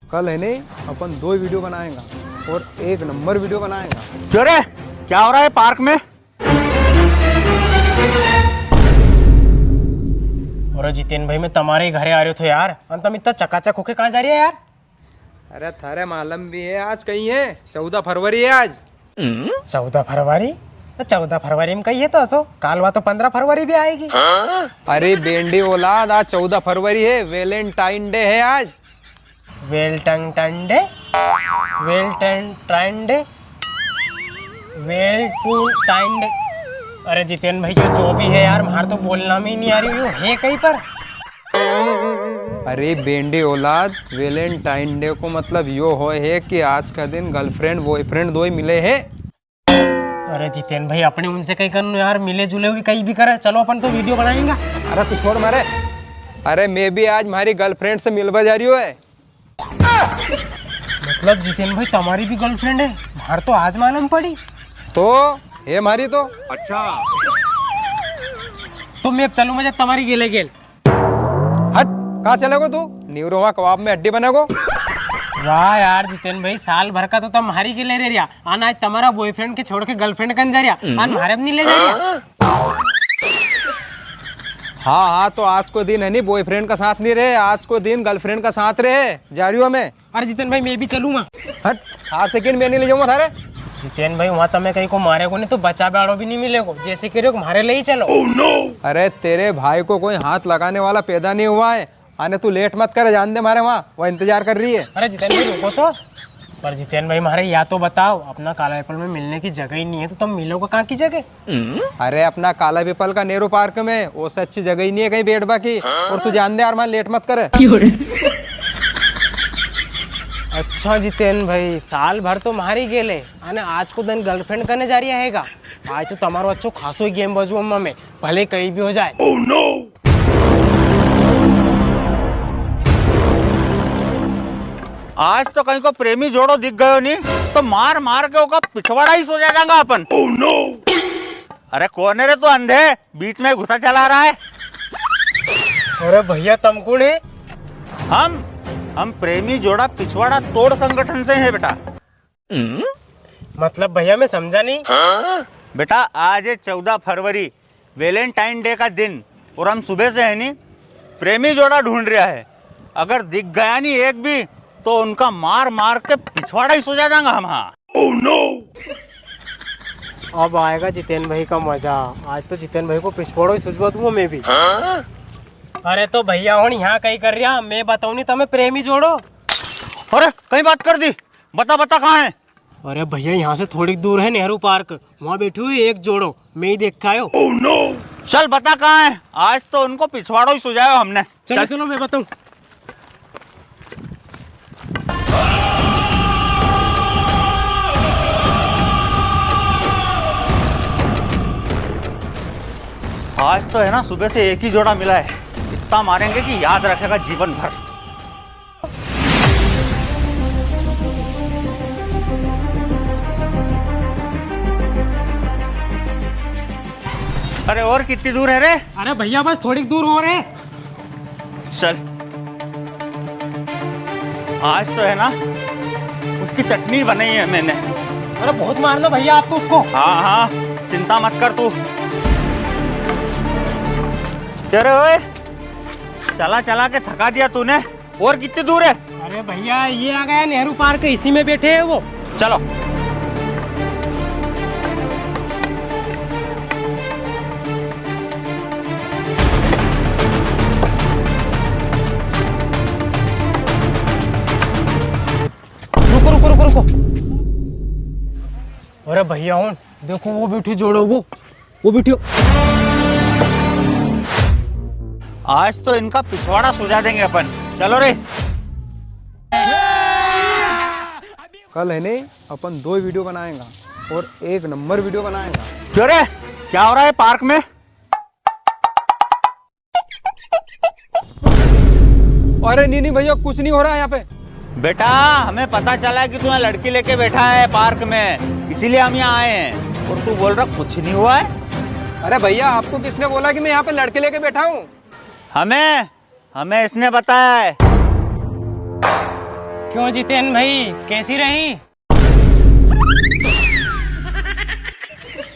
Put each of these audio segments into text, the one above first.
कल है नहीं अपन 2 वीडियो बनाएगा और 1 नंबर वीडियो बनाएगा। क्यों रे, क्या हो रहा है पार्क में? और जितेन भाई मैं तुम्हारे घरे आ रहे थे यार, और तुम इतना चकाचक होके कहाँ जा रही है यार? अरे थारे मालूम भी है आज कहीं है 14 फरवरी है आज। 14 फरवरी? तो 14 फरवरी में कही है तो असो कालवा तो 15 फरवरी भी आएगी। अरे बेंडी औलाद, आज 14 फरवरी है, वेलेंटाइन डे है आज। वेलटन टंडे वेल टू टाइंडे। अरे जितेन भाई जो भी है यार, मार तो बोलना में ही नहीं आ रही हो है कहीं पर। अरे बेंडी औलाद, वेलेंटाइन डे को मतलब यो हो है कि आज का दिन गर्लफ्रेंड बॉयफ्रेंड 2 ही मिले हैं। अरे जितेन भाई अपने उनसे कहीं करनो यार, मिले जुले हुए कहीं भी करे, चलो अपन तो वीडियो बनाएंगे। अरे तू छोड़ मारे। अरे मैं भी आज हमारी गर्लफ्रेंड से मिलवा जा रही हूँ। मतलब जितेन भाई तुम्हारी भी गर्लफ्रेंड है? मार तो आज मालूम पड़ी। तो ये हमारी तो अच्छा, तो मैं अब चलूँ मजा तुम्हारी गेले गेल। हट, कहाँ चलेगो तू? न्यूरोवा कबाब में हड्डी बनेगो। वाह यार जितेन भाई, साल भर का तो तुम हमारी के ले रहा, आन आज तुम्हारा बॉयफ्रेंड के छोड़ के गर्लफ्रेंड कन जा रहा, आन हमारे नहीं ले जा रहा। हाँ, तो आज को दिन है नहीं बॉयफ्रेंड का साथ नहीं रहे, आज को दिन गर्लफ्रेंड का साथ रहे। जा रही हूँ मैं। अरे जितेन भाई मैं भी चलूंगा। हट, 4 सेकंड में नहीं ले जाऊंगा थारे। जितेन भाई वहाँ तुम्हें कहीं को मारे को नहीं तो बचा बाड़ो भी नहीं मिलेगो, जैसे कह रहे हो हमारे ले ही चलो। अरे तेरे भाई को कोई हाथ लगाने वाला पैदा नहीं हुआ है। आने तू लेट मत कर, जान दे हमारे वहाँ वो इंतजार कर रही है। अरे जितेन भाई रुको तो। पर जितेन भाई हमारे या तो बताओ, अपना काला एप्पल में मिलने की जगह ही नहीं है तो तुम मिलोगे कहाँ की जगह? अरे अपना काला पीपल का नेहरू पार्क में, वो से अच्छी जगह ही नहीं है कहीं बैठबा की। और तू जान दे यार, मान लेट मत करे। अच्छा जितेन भाई, साल भर तो मारी गेले आने आज को दिन गर्लफ्रेंड करने जा रही हैगा। आज तो तुम्हारो अच्छो खासो ही गेम बजू अम्मा में, भले कहीं भी हो जाए। आज तो कहीं को प्रेमी जोड़ो दिख गयो नहीं तो मार मार के ओका पिछवाड़ा ही सो जाएगा अपन। अरे कौन है रे तू अंधे, बीच में घुसा चला रहा है? अरे भैया तुम कौन है? हम प्रेमी जोड़ा पिछवाड़ा तोड़ संगठन से हैं बेटा। मतलब भैया मैं समझा नहीं। बेटा आज है 14 फरवरी, वेलेंटाइन डे का दिन, और हम सुबह से है नहीं प्रेमी जोड़ा ढूंढ रहा है। अगर दिख गया नहीं एक भी तो उनका मार मार के पिछवाड़ा ही सो जाएगा हम। हाँ अब आएगा जितेन भाई का मजा। आज तो जितेन भाई को पिछवाड़ो ही सुझवा दूंगा मैं भी। अरे तो भैया हूँ यहाँ कहीं कर रहा, मैं बताऊँ नहीं तुम्हें प्रेमी जोड़ो। अरे कहीं बात कर दी, बता बता कहाँ है? अरे भैया यहाँ से थोड़ी दूर है नेहरू पार्क, वहाँ बैठी हुई एक जोड़ो, मैं ही देख आयो। चल बता कहाँ है, आज तो उनको पिछवाड़ो ही सुझाया हमने। चलो चलो मैं बताऊँ। आज तो है ना सुबह से एक ही जोड़ा मिला है, इतना मारेंगे कि याद रखेगा जीवन भर। अरे और कितनी दूर है रे? अरे भैया बस थोड़ी दूर हो रहे। चल आज तो है ना उसकी चटनी बनाई है मैंने। अरे बहुत मार लो भैया आप तो उसको। हाँ हाँ चिंता मत कर तू। अरे ओए, चला चला के थका दिया तूने। और कितनी दूर है? अरे भैया ये आ गया नेहरू पार्क, इसी में बैठे हैं वो। चलो रुको रुको रुको रुको। अरे भैया हूँ देखो वो बैठी जोड़ो, वो बैठी। आज तो इनका पिछवाड़ा सुझा देंगे अपन। चलो रे। कल है नहीं अपन 2 वीडियो बनाएगा और 1 नंबर वीडियो बनाएगा। क्यों रे, क्या हो रहा है पार्क में? अरे नहीं भैया, कुछ नहीं हो रहा है यहाँ पे। बेटा हमें पता चला है कि तू यहाँ लड़की लेके बैठा है पार्क में, इसीलिए हम यहाँ आए हैं, और तू बोल रहा कुछ नहीं हुआ है। अरे भैया आपको किसने बोला कि मैं यहाँ पे लड़के लेके बैठा हूँ? हमें इसने बताया है। क्यों जितेन भाई, कैसी रही?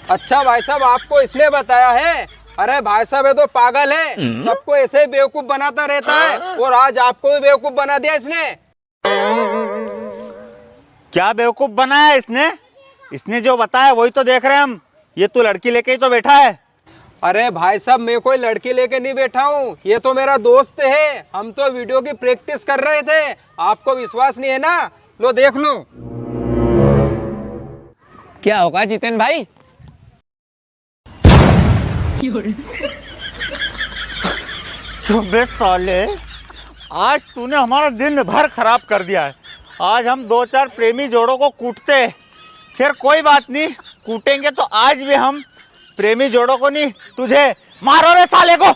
अच्छा भाई साहब, आपको इसने बताया है? अरे भाई साहब, ये तो पागल है, सबको ऐसे ही बेवकूफ बनाता रहता है, और आज आपको भी बेवकूफ बना दिया इसने। क्या बेवकूफ बनाया इसने? इसने जो बताया वही तो देख रहे हैं हम। ये तू लड़की लेके ही तो बैठा है। अरे भाई साहब, मैं कोई लड़की लेके नहीं बैठा हूँ, ये तो मेरा दोस्त है। हम तो वीडियो की प्रैक्टिस कर रहे थे। आपको विश्वास नहीं है ना? लो देख लो। क्या होगा जितेन भाई? बे साले, आज तूने हमारा दिन भर खराब कर दिया है। आज हम 2-4 प्रेमी जोड़ों को कूटते, फिर कोई बात नहीं, कूटेंगे तो आज भी हम प्रेमी जोड़ों को नहीं, तुझे। मारो रे साले को।